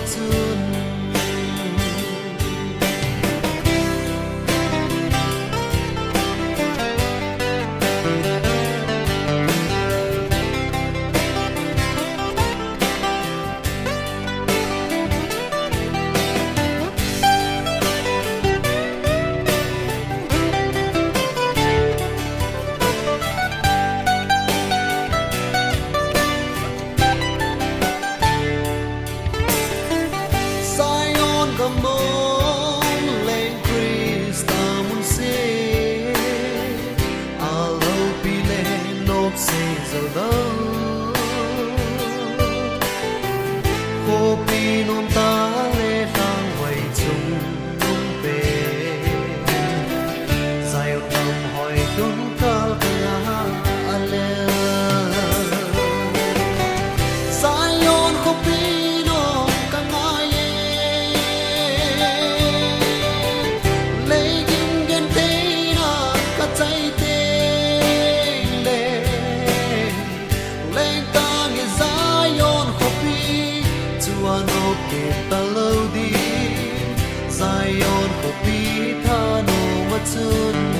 chun Kopi non ta le thang vây chung nung pe Zai tâm hỏi đúng tal kala ale Zai on kopi no kangaye Le gin gen te na ka chai te le Le ta nge zai on kopi Tuano ke talodi Zion ko pi thano matun